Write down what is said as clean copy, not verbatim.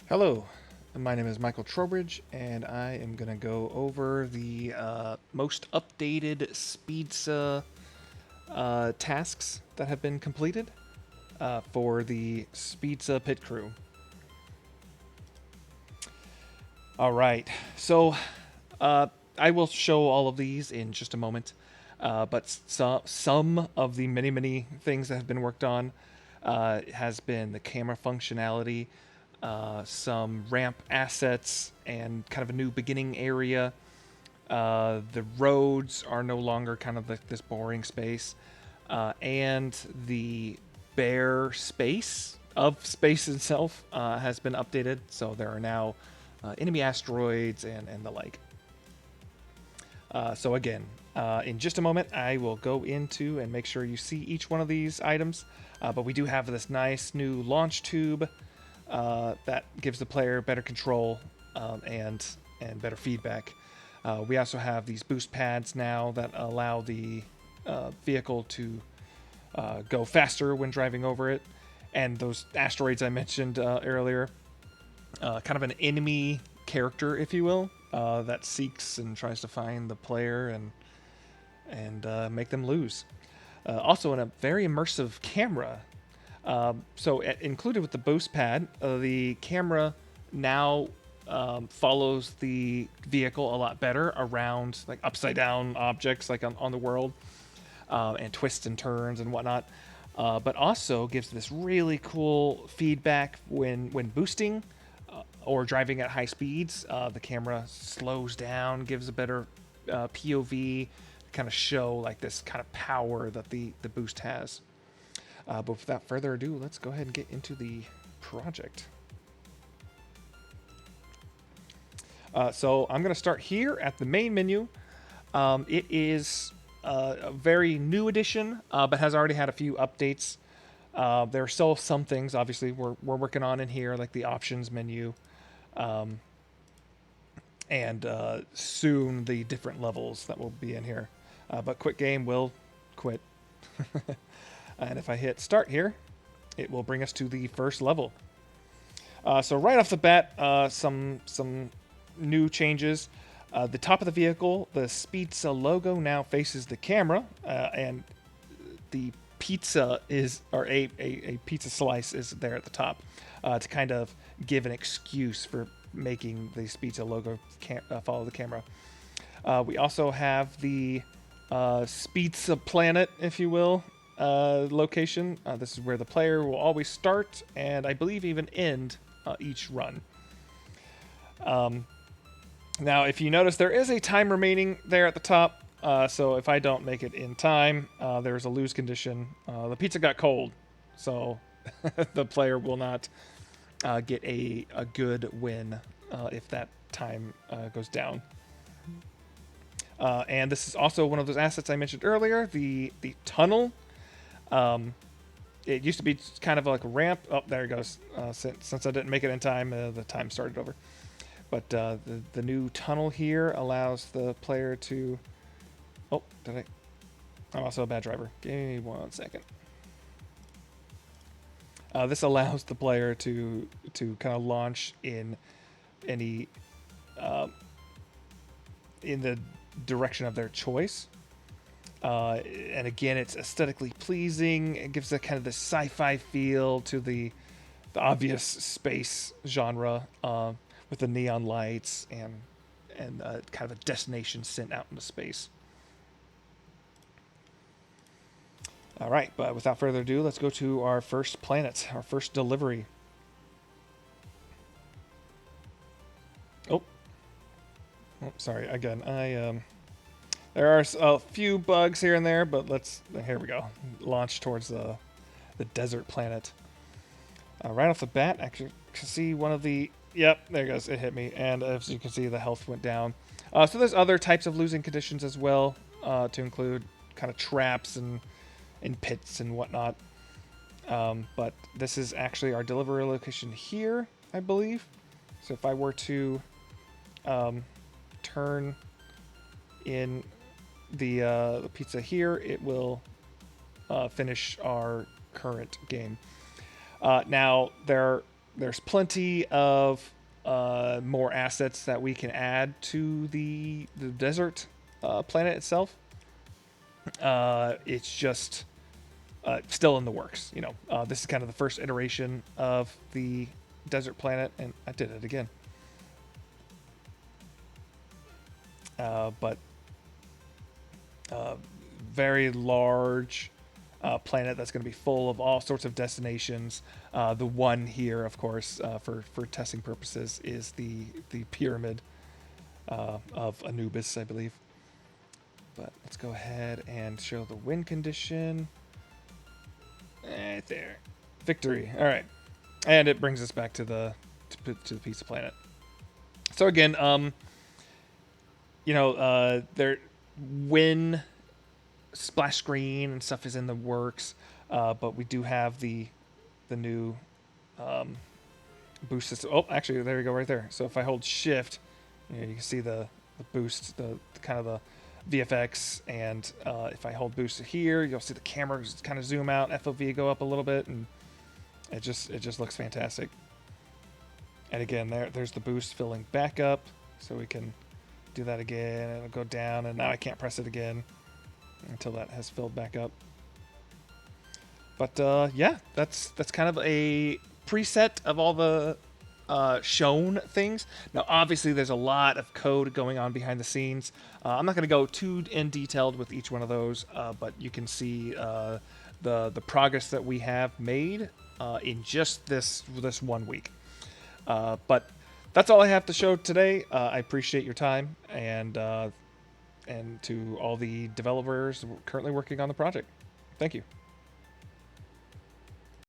Hello, my name is Michael Trowbridge, and I am going to go over the most updated Speedza tasks that have been completed for the Speedza pit crew. All right, so uh, I will show all of these in just a moment, but some of the many things that have been worked on has been the camera functionality, some ramp assets, and kind of a new beginning area. The roads are no longer kind of like this boring space, and the bare space of space itself has been updated. So there are now enemy asteroids and the like. So again, in just a moment, I will go into and make sure you see each one of these items. But we do have this nice new launch tube that gives the player better control and better feedback. We also have these boost pads now that allow the vehicle to go faster when driving over it, and those asteroids I mentioned earlier, kind of an enemy character, if you will, that seeks and tries to find the player and make them lose. Also, in a very immersive camera. Included with the boost pad, the camera now follows the vehicle a lot better around like upside down objects like on the world, and twists and turns and whatnot. But also gives this really cool feedback when boosting or driving at high speeds. The camera slows down, gives a better POV, kind of show like this kind of power that the boost has. But without further ado, let's go ahead and get into the project. So I'm going to start here at the main menu. It is a very new edition, but has already had a few updates. There are still some things, obviously, we're working on in here, like the options menu, and soon the different levels that will be in here. But quick game will quit. And if I hit start here, it will bring us to the first level. So right off the bat, some new changes. The top of the vehicle, the Speedza logo now faces the camera, and the pizza is, or a pizza slice is there at the top, to kind of give an excuse for making the Speedza logo follow the camera. We also have the Speedza planet, if you will, location. This is where the player will always start and I believe even end each run. Now, if you notice, there is a time remaining there at the top. So if I don't make it in time, there's a lose condition. The pizza got cold, so the player will not get a good win if that time goes down. And this is also one of those assets I mentioned earlier, the tunnel. It used to be kind of like a ramp. Oh, there it goes. Since I didn't make it in time, the time started over. But the new tunnel here allows the player to... Oh, did I... I'm also a bad driver. Give me 1 second. This allows the player to kind of launch in any... in the direction of their choice. And again, it's aesthetically pleasing. It gives a kind of the sci-fi feel to the obvious space genre, with the neon lights and kind of a destination sent out into space. All right, but without further ado, let's go to our first planet, our first delivery. Oh, sorry. Again, there are a few bugs here and there, but here we go. Launch towards the desert planet. Right off the bat, I can see one of the... Yep, there it goes. It hit me. And as you can see, the health went down. So there's other types of losing conditions as well, to include kind of traps and pits and whatnot. But this is actually our delivery location here, I believe. So if I were to turn in the pizza here, it will finish our current game. Now, there there's plenty of more assets that we can add to the desert planet itself. It's just still in the works. This is kind of the first iteration of the desert planet, and I did it again. But very large planet that's going to be full of all sorts of destinations. The one here, of course, for testing purposes, is the pyramid of Anubis, I believe. But let's go ahead and show the win condition. Right there, victory. All right, and it brings us back to the pizza planet. So again, there when splash screen and stuff is in the works, but we do have the new boost system. Oh, actually, there you go, right there. So if I hold Shift, you can see the boost, the kind of the VFX, and if I hold boost here, you'll see the camera just kind of zoom out, FOV go up a little bit, and it just looks fantastic. And again, there's the boost filling back up, so we can do that again, and it'll go down, and now I can't press it again until that has filled back up. But yeah, that's kind of a preset of all the shown things. Now, obviously, there's a lot of code going on behind the scenes. I'm not going to go too in detailed with each one of those, but you can see the progress that we have made in just this 1 week. But that's all I have to show today. I appreciate your time, and to all the developers currently working on the project. Thank you.